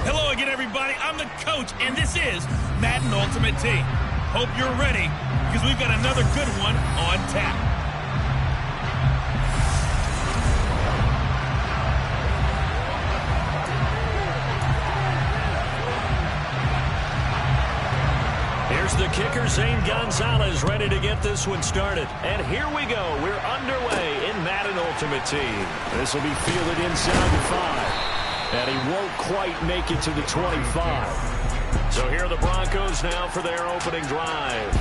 Hello again, everybody. I'm the coach, and this is Madden Ultimate Team. Hope you're ready, because we've got another good one on tap. Here's the kicker, Zane Gonzalez, ready to get this one started. And here we go. We're underway in Madden Ultimate Team. This will be fielded inside the 5. And he won't quite make it to the 25. So here are the Broncos now for their opening drive.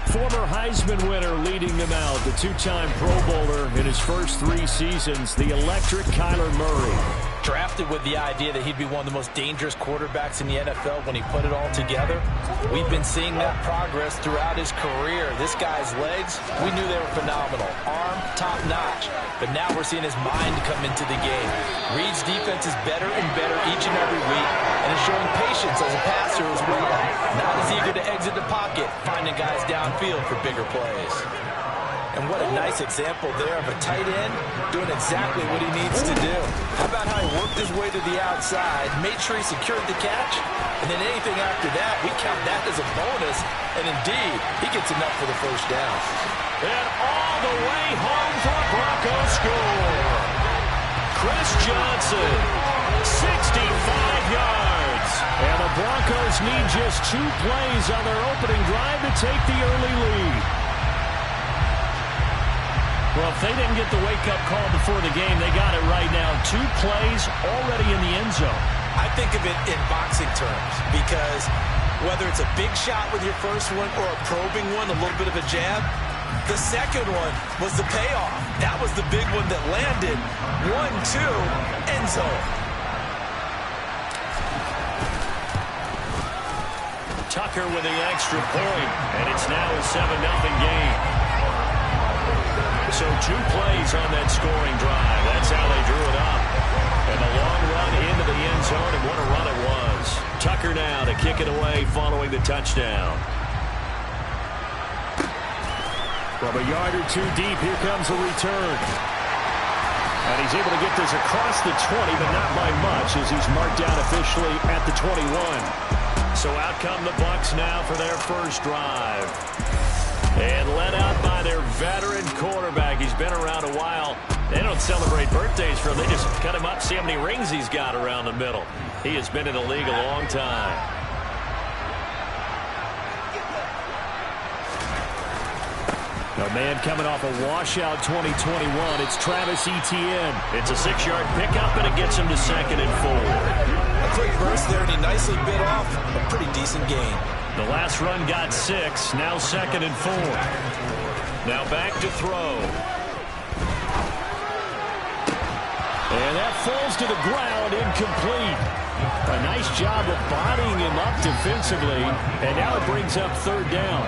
Former Heisman winner leading them out, the two-time Pro Bowler in his first 3 seasons, the electric Kyler Murray. Drafted with the idea that he'd be one of the most dangerous quarterbacks in the NFL when he put it all together. We've been seeing that progress throughout his career. This guy's legs, we knew they were phenomenal. Arm, top-notch. But now we're seeing his mind come into the game. Reed's defense is better and better each and every week, and is showing patience as a passer as well. Not as eager to exit the pocket, finding guys downfield for bigger plays. And what a nice example there of a tight end doing exactly what he needs to do. How about how he worked his way to the outside, made sure he secured the catch, and then anything after that, we count that as a bonus. And indeed, he gets enough for the first down. And all the way home for a Broncos score. Chris Johnson, 65 yards. And the Broncos need just 2 plays on their opening drive to take the early lead. Well, if they didn't get the wake-up call before the game, they got it right now. 2 plays already in the end zone. I think of it in boxing terms, because whether it's a big shot with your first one or a probing one, a little bit of a jab, the second one was the payoff. That was the big one that landed. 1-2, end zone. Tucker with the extra point, and it's now a 7-0 game. So 2 plays on that scoring drive. That's how they drew it up. And a long run into the end zone, and what a run it was. Tucker now to kick it away following the touchdown. From a yard or 2 deep, here comes a return. And he's able to get this across the 20, but not by much, as he's marked down officially at the 21. So out come the Bucs now for their first drive. And led out by their veteran quarterback. He's been around a while. They don't celebrate birthdays for him. They just cut him up, see how many rings he's got around the middle. He has been in the league a long time. A man coming off a washout 2021. It's Travis Etienne. It's a 6-yard pickup, and it gets him to 2nd and 4. A quick burst there, and he nicely bit off a pretty decent gain. The last run got 6, now 2nd and 4. Now back to throw. And that falls to the ground, incomplete. A nice job of bodying him up defensively, and now it brings up 3rd down.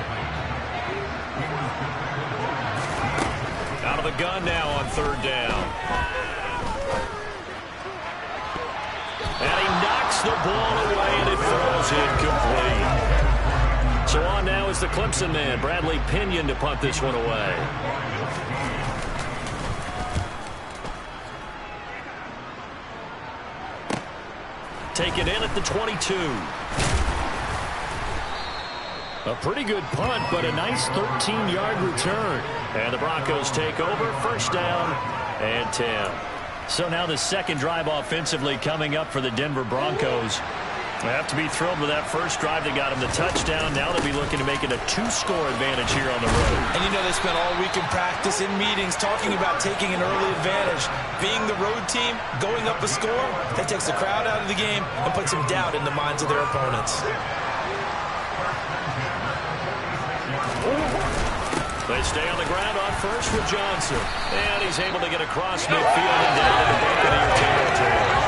Out of the gun now on 3rd down. And he knocks the ball away, and it falls incomplete. So on now is the Clemson man, Bradley Pinion, to punt this one away. Taken in at the 22. A pretty good punt, but a nice 13-yard return. And the Broncos take over, 1st down and 10. So now the 2nd drive offensively coming up for the Denver Broncos. They have to be thrilled with that first drive. They got him the touchdown. Now they'll be looking to make it a 2-score advantage here on the road. And you know they spent all week in practice, in meetings, talking about taking an early advantage. Being the road team, going up a score, that takes the crowd out of the game and puts some doubt in the minds of their opponents. They stay on the ground on first with Johnson. And he's able to get across midfield and down into Buccaneer territory.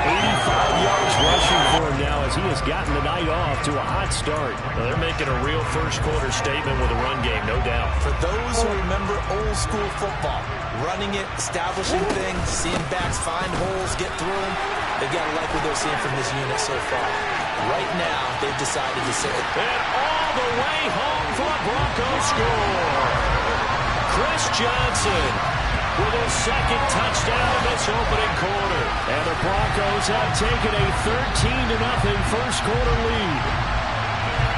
85 yards rushing for him now as he has gotten the night off to a hot start. Well, they're making a real first-quarter statement with a run game, no doubt. For those who remember old-school football, running it, establishing things, seeing backs find holes, get through them, they've got to like what they're seeing from this unit so far. Right now, they've decided to say it. And all the way home for a Broncos score. Chris Johnson with his second touchdown in this opening quarter. And the Broncos have taken a 13-0 first quarter lead.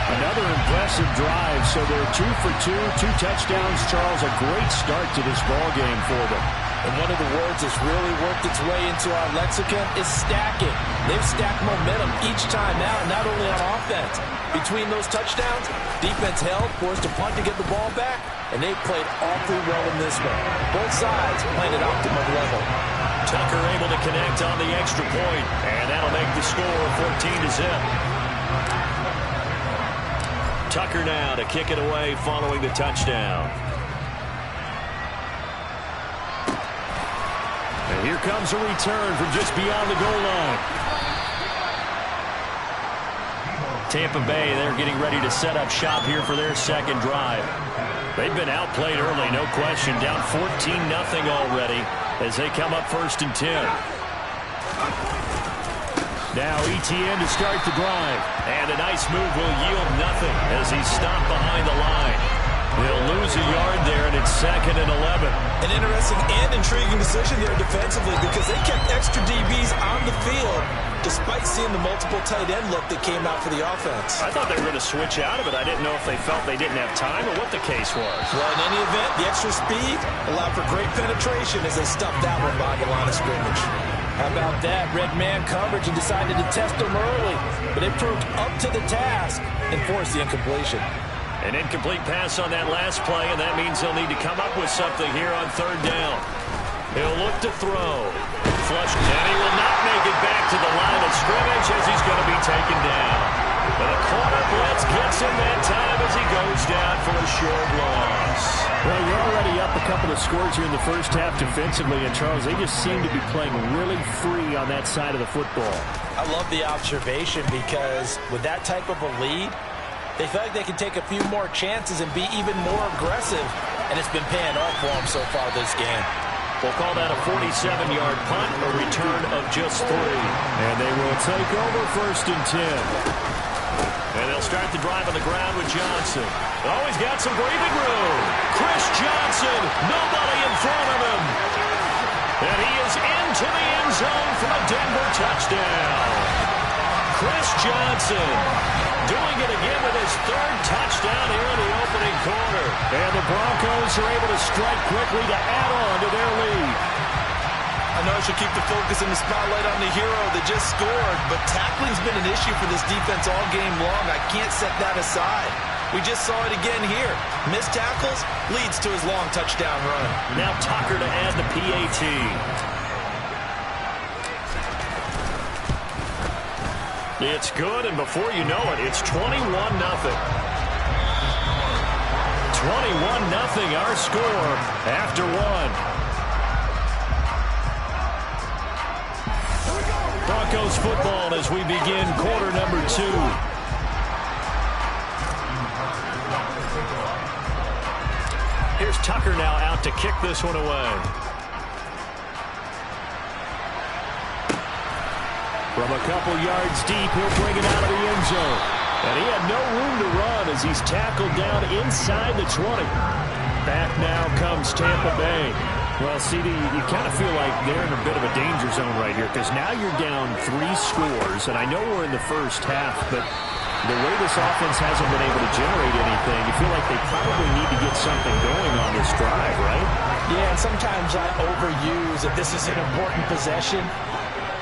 Another impressive drive, so they're 2 for 2, 2 touchdowns. Charles, a great start to this ball game for them. And one of the words that's really worked its way into our lexicon is stacking. They've stacked momentum each time out, not only on offense. Between those touchdowns, defense held, forced a punt to get the ball back, and they played awfully well in this one. Both sides playing at optimum level. Tucker able to connect on the extra point, and that'll make the score 14-0. Tucker now to kick it away following the touchdown. And here comes a return from just beyond the goal line. Tampa Bay, they're getting ready to set up shop here for their second drive. They've been outplayed early, no question. Down 14-0 already as they come up 1st and 10. Now Etienne to start the drive. And a nice move will yield nothing as he's stopped behind the line. They'll lose a yard there, and it's 2nd and 11. An interesting and intriguing decision there defensively because they kept extra DBs on the field despite seeing the multiple tight end look that came out for the offense. I thought they were going to switch out of it. I didn't know if they felt they didn't have time or what the case was. Well, in any event, the extra speed allowed for great penetration as they stuffed that one by the line of scrimmage. How about that? Red man coverage and decided to test them early, but it proved up to the task and forced the incompletion. An incomplete pass on that last play, and that means he'll need to come up with something here on 3rd down. He'll look to throw. Flush, and he will not make it back to the line of scrimmage as he's going to be taken down. But a corner blitz gets him that time as he goes down for a short loss. Well, you're already up a couple of scores here in the first half defensively, and Charles, they just seem to be playing really free on that side of the football. I love the observation because with that type of a lead, they feel like they can take a few more chances and be even more aggressive, and it's been paying off for them so far this game. We'll call that a 47-yard punt, a return of just 3. And they will take over 1st and 10. And they'll start the drive on the ground with Johnson. Oh, he's got some breathing room. Chris Johnson, nobody in front of him. And he is into the end zone for a Denver touchdown. Chris Johnson doing it again with his 3rd touchdown here in the opening quarter. And the Broncos are able to strike quickly to add on to their lead. I know I should keep the focus and the spotlight on the hero that just scored, but tackling's been an issue for this defense all game long. I can't set that aside. We just saw it again here. Missed tackles leads to his long touchdown run. Now Tucker to add the PAT. It's good, and before you know it, it's 21-0. 21-0 our score after 1. Broncos football as we begin quarter number 2. Here's Tucker now out to kick this one away. From a couple yards deep, he'll bring it out of the end zone. And he had no room to run as he's tackled down inside the 20. Back now comes Tampa Bay. Well, CD, you kind of feel like they're in a bit of a danger zone right here because now you're down 3 scores. And I know we're in the first half, but the way this offense hasn't been able to generate anything, you feel like they probably need to get something going on this drive, right? Yeah, and sometimes I overuse that this is an important possession.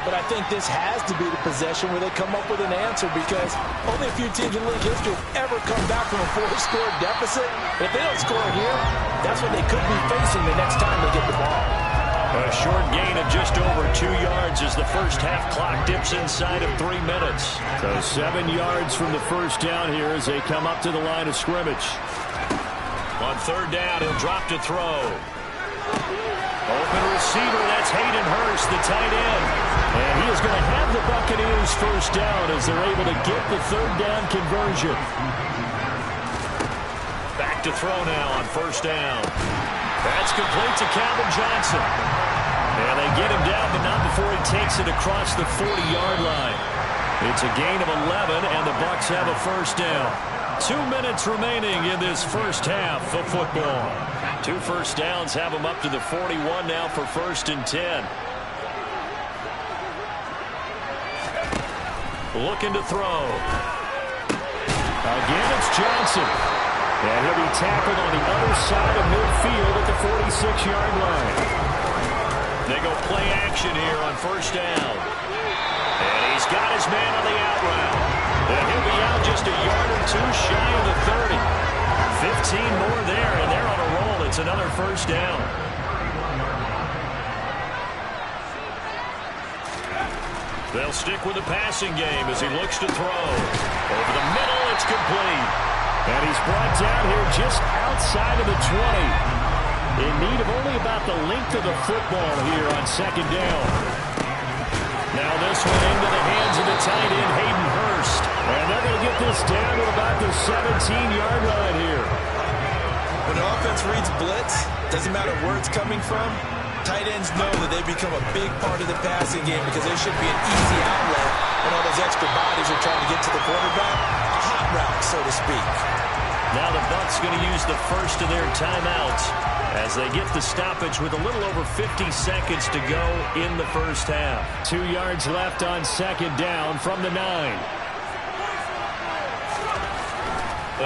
But I think this has to be the possession where they come up with an answer because only a few teams in league history have ever come back from a 4-score deficit. But if they don't score here, that's what they could be facing the next time they get the ball. A short gain of just over 2 yards as the first half clock dips inside of 3 minutes. So 7 yards from the first down here as they come up to the line of scrimmage. On 3rd down, he'll drop to throw. Open receiver, that's Hayden Hurst, the tight end. And he is going to have the Buccaneers first down as they're able to get the 3rd down conversion. Back to throw now on 1st down. That's complete to Calvin Johnson. And they get him down, but not before he takes it across the 40-yard line. It's a gain of 11, and the Bucs have a first down. 2 minutes remaining in this first half of football. 2 first downs have him up to the 41 now for 1st and 10. Looking to throw. Again, it's Johnson. And he'll be tackled on the other side of midfield at the 46-yard line. They go play action here on 1st down. And he's got his man on the out route. And he'll be out just a yard or 2 shy of the 30. 15 more there, and they're on a roll. It's another 1st down. They'll stick with the passing game as he looks to throw. Over the middle, it's complete. And he's brought down here just outside of the 20. In need of only about the length of the football here on 2nd down. Now this one into the hands of the tight end, Hayden Hurst. And they're going to get this down to about the 17-yard line here. When the offense reads blitz, doesn't matter where it's coming from, tight ends know that they become a big part of the passing game because there should be an easy outlet when all those extra bodies are trying to get to the quarterback. A hot route, so to speak. Now the Bucs going to use the first of their timeouts as they get the stoppage with a little over 50 seconds to go in the 1st half. 2 yards left on 2nd down from the 9.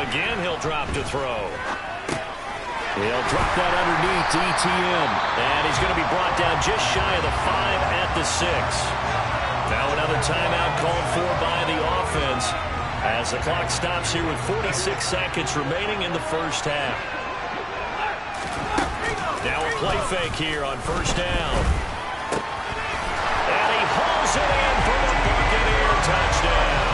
Again, he'll drop to throw. He'll drop that underneath to ETN. And he's going to be brought down just shy of the 5 at the 6. Now another timeout called for by the offense as the clock stops here with 46 seconds remaining in the 1st half. Now a play fake here on 1st down. And he hauls it in for the Buccaneer touchdown.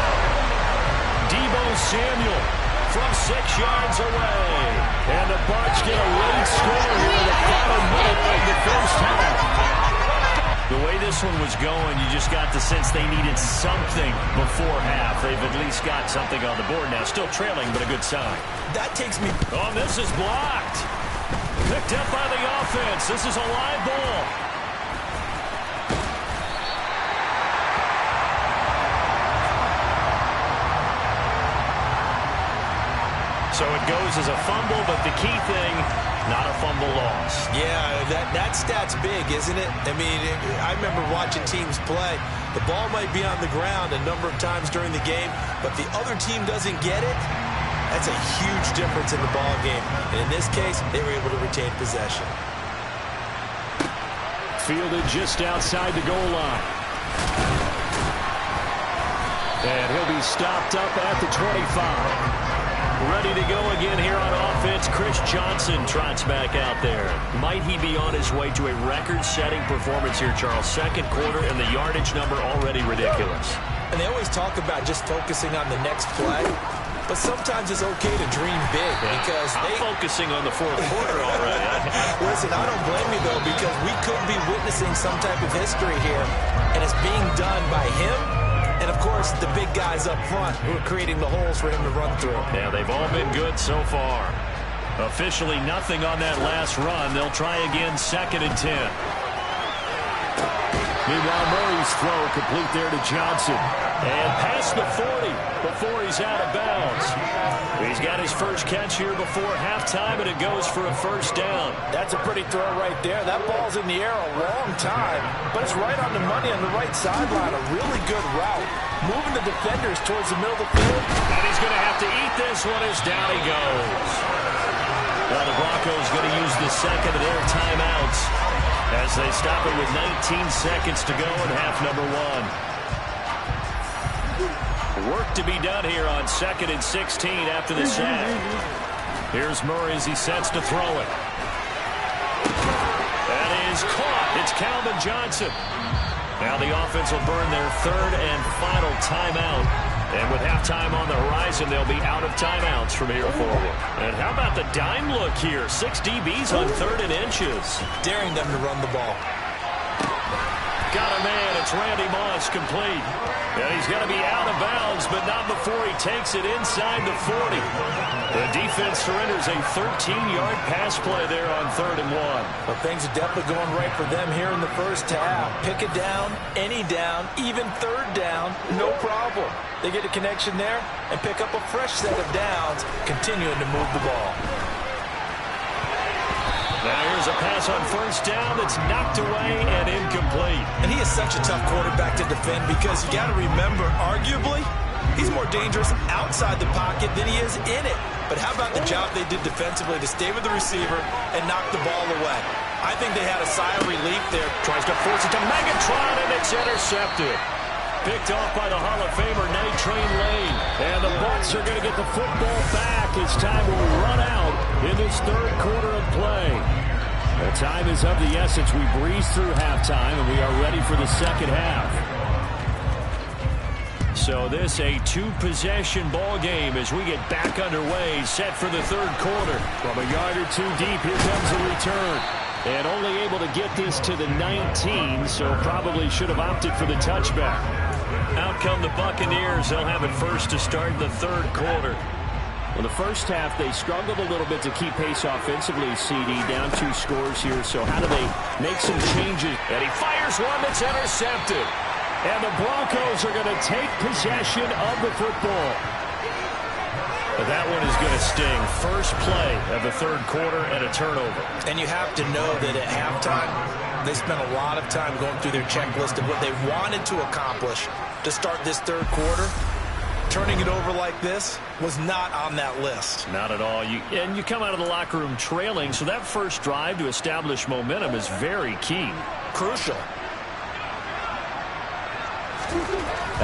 Deebo Samuel from 6 yards away. And the Bucs get a late score here in the final minute of the 1st half. The way this one was going, you just got the sense they needed something before half. They've at least got something on the board now. Still trailing, but a good sign. That takes me... Oh, this is blocked. Picked up by the offense. This is a live ball. So it goes as a fumble, but the key thing, not a fumble loss. Yeah, that stat's big, isn't it? I mean, I remember watching teams play. The ball might be on the ground a number of times during the game, but the other team doesn't get it. That's a huge difference in the ball game. And in this case, they were able to retain possession. Fielded just outside the goal line. And he'll be stopped up at the 25. Ready to go again here on offense. Chris Johnson trots back out there. Might he be on his way to a record-setting performance here, Charles? 2nd quarter, and the yardage number already ridiculous. And they always talk about just focusing on the next play. But sometimes it's okay to dream big because I'm focusing on the 4th quarter already. Listen, I don't blame you, though, because we could be witnessing some type of history here, and it's being done by him and, of course, the big guys up front who are creating the holes for him to run through. Yeah, they've all been good so far. Officially nothing on that last run. They'll try again 2nd and 10. Meanwhile, Murray's throw complete there to Johnson. And past the 40 before he's out of bounds. He's got his first catch here before halftime, and it goes for a 1st down. That's a pretty throw right there. That ball's in the air a long time, but it's right on the money on the right sideline. A really good route. Moving the defenders towards the middle of the field. And he's going to have to eat this one as down he goes. Well, the Broncos going to use the 2nd of their timeouts as they stop it with 19 seconds to go in half number 1. Work to be done here on 2nd and 16 after the sack. Here's Murray as he sets to throw it. That is caught. It's Calvin Johnson. Now the offense will burn their 3rd and final timeout. And with halftime on the horizon, they'll be out of timeouts from here forward. And how about the dime look here? 6 DBs on 3rd and inches. Daring them to run the ball. Got a man. It's Randy Moss complete. And he's going to be out of bounds, but not before he takes it inside the 40. The defense surrenders a 13-yard pass play there on 3rd and 1. Well, things are definitely going right for them here in the 1st half. Pick a down, any down, even 3rd down, no problem. They get a connection there and pick up a fresh set of downs, continuing to move the ball. There's a pass on first down that's knocked away and incomplete. And he is such a tough quarterback to defend because you got to remember, arguably, he's more dangerous outside the pocket than he is in it. But how about the job they did defensively to stay with the receiver and knock the ball away? I think they had a sigh of relief there. Tries to force it to Megatron, and it's intercepted. Picked off by the Hall of Famer, Night Train Lane. And the Bucs are going to get the football back as time will run out in this third quarter of play. The time is of the essence. We breeze through halftime, and we are ready for the second half. So this a two-possession ball game as we get back underway, set for the third quarter. From a yard or two deep, here comes a return. And only able to get this to the 19, so probably should have opted for the touchback. Out come the Buccaneers. They'll have it first to start the third quarter. Well, the first half, they struggled a little bit to keep pace offensively, CD, down 2 scores here. So how do they make some changes? And he fires one that's intercepted. And the Broncos are going to take possession of the football. But that one is going to sting. First play of the third quarter and a turnover. And you have to know that at halftime, they spent a lot of time going through their checklist of what they wanted to accomplish to start this third quarter. Turning it over like this was not on that list. Not at all. And you come out of the locker room trailing, so that first drive to establish momentum is very key. Crucial.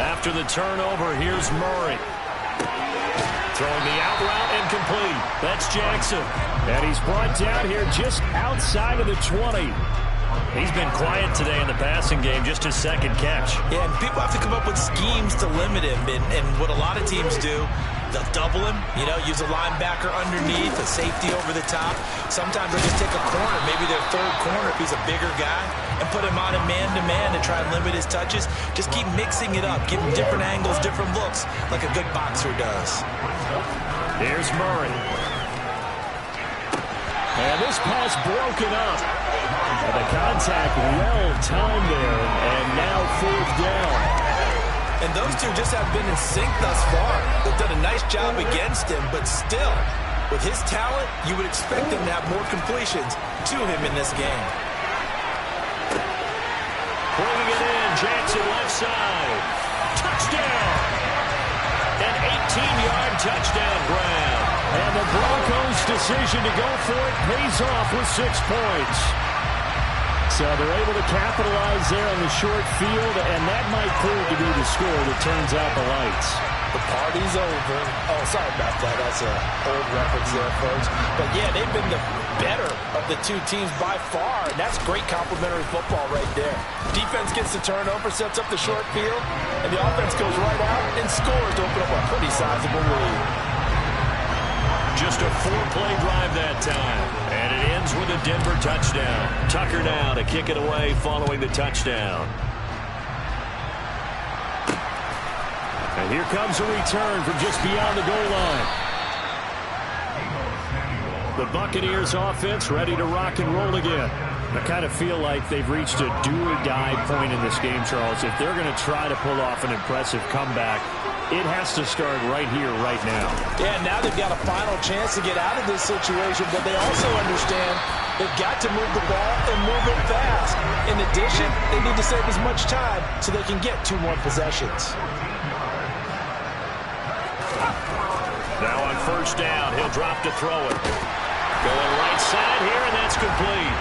After the turnover, here's Murray. Throwing the out route incomplete. That's Jackson. And he's brought down here just outside of the 20. He's been quiet today in the passing game, just his second catch. Yeah, and people have to come up with schemes to limit him. And what a lot of teams do, they'll double him, use a linebacker underneath, a safety over the top. Sometimes they'll just take a corner, maybe their third corner if he's a bigger guy, and put him on a man-to-man to try and limit his touches. Just keep mixing it up, give him different angles, different looks, like a good boxer does. Here's Murray. And this pass broken up. And the contact well-timed there, and now fourth down. And those two just have been in sync thus far. They've done a nice job against him, but still, with his talent, you would expect him to have more completions to him in this game. Bringing it in, Jackson left side. Touchdown! An 18-yard touchdown grab. And the Broncos' decision to go for it pays off with 6 points. So they're able to capitalize there on the short field, and that might prove to be the score that turns out the lights. The party's over. Oh, sorry about that. That's an old reference there, folks. But, yeah, they've been the better of the two teams by far, and that's great complementary football right there. Defense gets the turnover, sets up the short field, and the offense goes right out and scores to open up a pretty sizable lead. Just a 4-play drive that time, and it ends with a Denver touchdown. Tucker now to kick it away following the touchdown. And here comes a return from just beyond the goal line. The Buccaneers offense ready to rock and roll again. I kind of feel like they've reached a do-or-die point in this game, Charles. If they're going to try to pull off an impressive comeback, it has to start right here, right now. Yeah, now they've got a final chance to get out of this situation, but they also understand they've got to move the ball and move it fast. In addition, they need to save as much time so they can get 2 more possessions. Now on first down, he'll drop to throw it. Going right side here, and that's complete.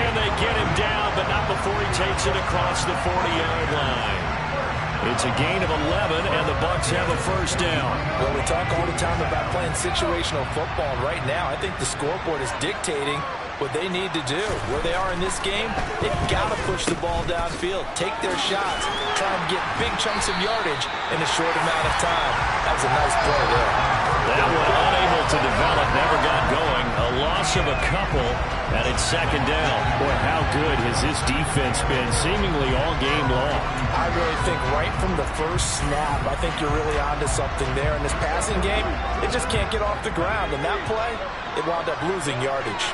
And they get him down, but not before he takes it across the 40-yard line. It's a gain of 11, and the Bucs have a first down. Well, we talk all the time about playing situational football. Right now, I think the scoreboard is dictating what they need to do. Where they are in this game, they've got to push the ball downfield, take their shots, try and get big chunks of yardage in a short amount of time. That was a nice play there. That one unable to develop, never got going. A loss of a couple, and it's second down. Boy, how good has this defense been seemingly all game long? I really think right from the first snap, I think you're really onto something there. In this passing game, it just can't get off the ground. And that play, it wound up losing yardage.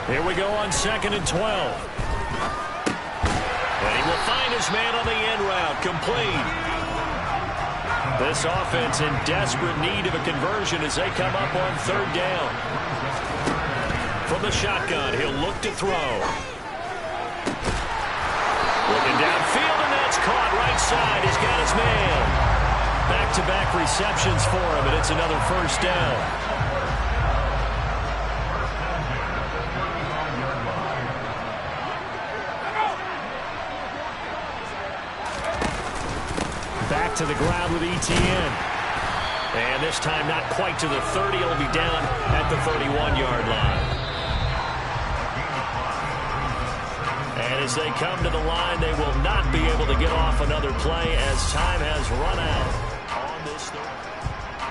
Here we go on 2nd and 12. And he will find his man on the end route, complete. This offense in desperate need of a conversion as they come up on third down. From the shotgun, he'll look to throw. Looking downfield, and that's caught right side. He's got his man. Back-to-back receptions for him, and it's another first down. Back to the ground with Etienne. And this time not quite to the 30. It'll be down at the 31-yard line. And as they come to the line, they will not be able to get off another play as time has run out on this.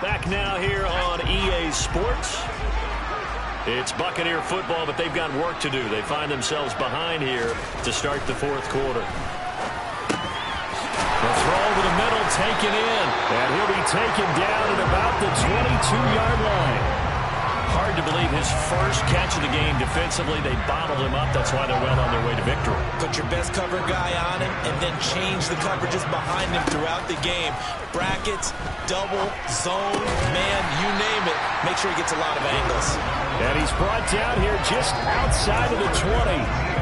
Back now here on EA Sports. It's Buccaneer football, but they've got work to do. They find themselves behind here to start the fourth quarter. The throw over the middle, taken in. And he'll be taken down at about the 22-yard line. Hard to believe his first catch of the game defensively. They bottled him up. That's why they're well on their way to victory. Put your best cover guy on him and then change the coverages behind him throughout the game. Brackets, double, zone, man, you name it. Make sure he gets a lot of angles. And he's brought down here just outside of the 20.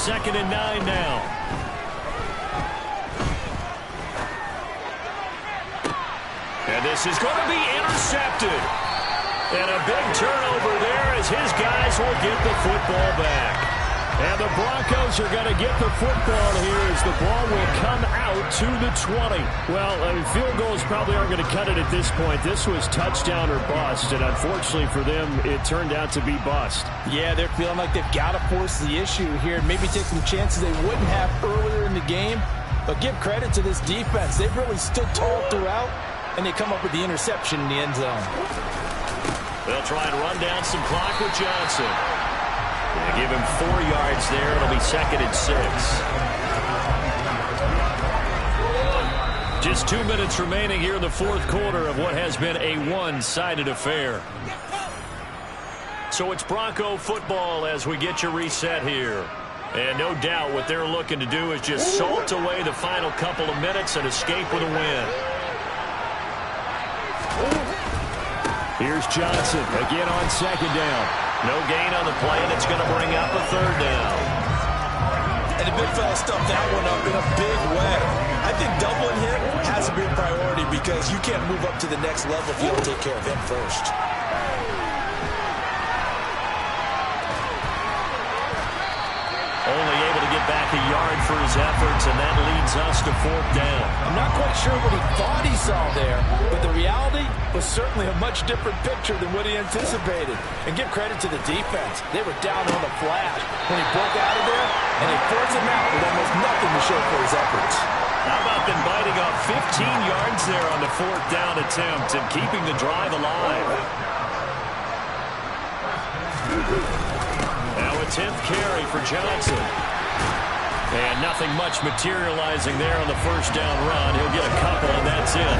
Second and 9 now. And this is going to be intercepted. And a big turnover there as his guys will get the football back. And the Broncos are going to get the football here as the ball will come out to the 20. Well, field goals probably aren't going to cut it at this point. This was touchdown or bust, and unfortunately for them, it turned out to be bust. Yeah, they're feeling like they've got to force the issue here and maybe take some chances they wouldn't have earlier in the game. But give credit to this defense. They've really stood tall throughout, and they come up with the interception in the end zone. They'll try and run down some clock with Johnson. They give him 4 yards there. It'll be second and 6. Just 2 minutes remaining here in the fourth quarter of what has been a one-sided affair. So it's Bronco football as we get your reset here. And no doubt what they're looking to do is just salt away the final couple of minutes and escape with a win. Here's Johnson again on second down. No gain on the play, and it's going to bring up a third down. And the big fella stuffed that one up in a big way. I think doubling him has to be a priority because you can't move up to the next level if you don't take care of him first. Only able to get back a yard for his efforts, and that leads us to fourth down. I'm not quite sure what he thought he saw there, but the reality was certainly a much different picture than what he anticipated. And give credit to the defense. They were down on the flash when he broke out of there, and they forced him out with almost nothing to show for his efforts. How about them biting off 15 yards there on the fourth down attempt and keeping the drive alive? Now a 10th carry for Johnson. And nothing much materializing there on the first down run. He'll get a couple, and that's it.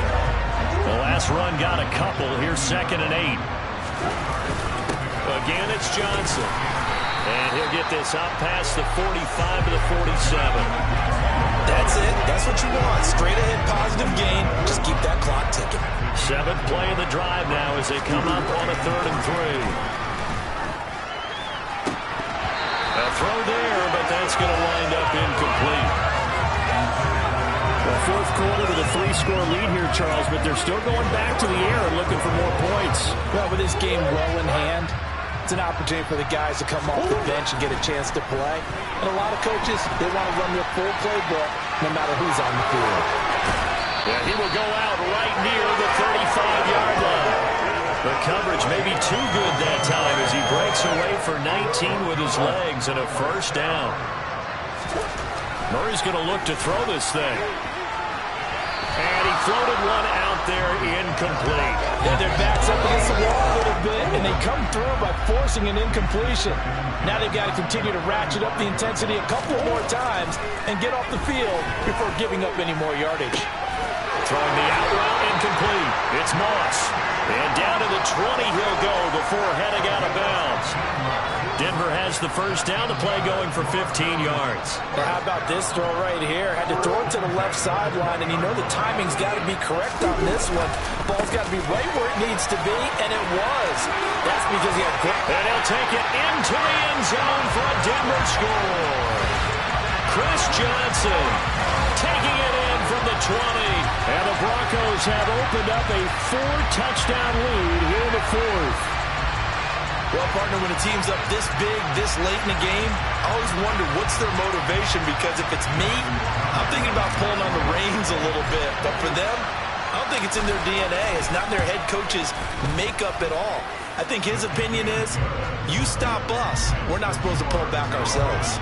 The last run got a couple. Here's second and 8. Again, it's Johnson. And he'll get this up past the 45 to the 47. That's it. That's what you want. Straight ahead positive gain. Just keep that clock ticking. 7th play of the drive now as they come up on a 3rd and 3. A throw there, but that's going to wind up incomplete. Well, fourth quarter with a 3-score lead here, Charles, but they're still going back to the air and looking for more points. Well, with this game well in hand, it's an opportunity for the guys to come off the bench and get a chance to play. And a lot of coaches, they want to run their full playbook no matter who's on the field. Yeah, he will go out right near the 35-yard line. The coverage may be too good that time as he breaks away for 19 with his legs and a first down. Murray's going to look to throw this thing. And he floated one out there incomplete. Yeah, their back's up against the wall a little bit, and they come through by forcing an incompletion. Now they've got to continue to ratchet up the intensity a couple more times and get off the field before giving up any more yardage. Throwing the out route incomplete. It's Moss. And down to the 20 he'll go before heading out of bounds. Denver has the first down. The play going for 15 yards. Now how about this throw right here? Had to throw it to the left sideline, and you know the timing's got to be correct on this one. Ball's got to be right where it needs to be, and it was. That's because he had great. And he'll take it into the end zone for a Denver score. Chris Johnson taking it in from the 20. And the Broncos have opened up a 4-touchdown lead here in the fourth. Well, partner, when a team's up this big, this late in the game, I always wonder what's their motivation, because if it's me, I'm thinking about pulling on the reins a little bit. But for them, I don't think it's in their DNA. It's not in their head coach's makeup at all. I think his opinion is, you stop us, we're not supposed to pull back ourselves.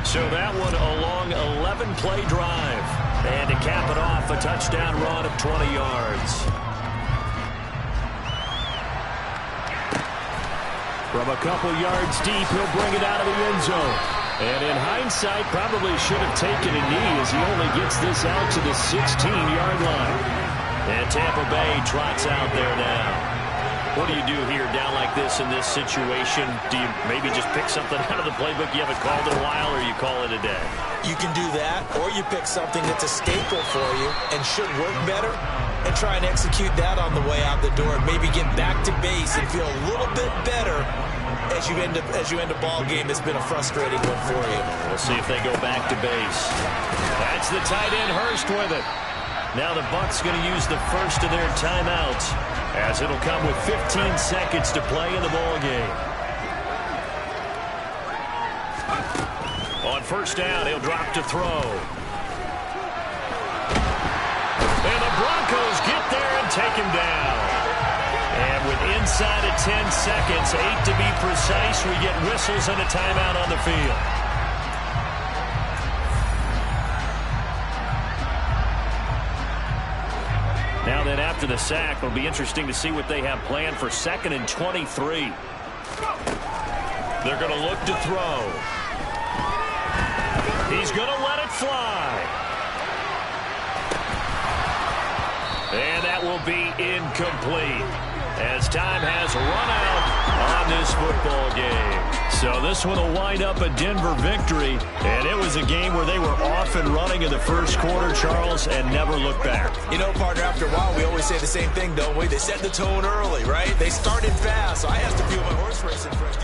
So that one a long 11-play drive. And to cap it off, a touchdown run of 20 yards. From a couple yards deep, he'll bring it out of the end zone. And in hindsight, probably should have taken a knee as he only gets this out to the 16-yard line. And Tampa Bay trots out there now. What do you do here down like this in this situation? Do you maybe just pick something out of the playbook you haven't called in a while, or you call it a day? You can do that, or you pick something that's a staple for you and should work better, and try and execute that on the way out the door, and maybe get back to base and feel a little bit better as you end a ball game that's been a frustrating one for you. We'll see if they go back to base. That's the tight end Hurst with it. Now the Bucs going to use the first of their timeouts, as it'll come with 15 seconds to play in the ball game. On first down, he'll drop to throw. And the Broncos get there and take him down. And with inside of 10 seconds, 8 to be precise, we get whistles and a timeout on the field. Now then, after the sack, it'll be interesting to see what they have planned for 2nd and 23. They're going to look to throw. He's going to let it fly. And that will be incomplete, as time has run out on this football game. So this one will wind up a Denver victory, and it was a game where they were off and running in the first quarter, Charles, and never looked back. You know, partner, after a while, we always say the same thing, don't we? They set the tone early, right? They started fast, so I have to feel my horse racing first.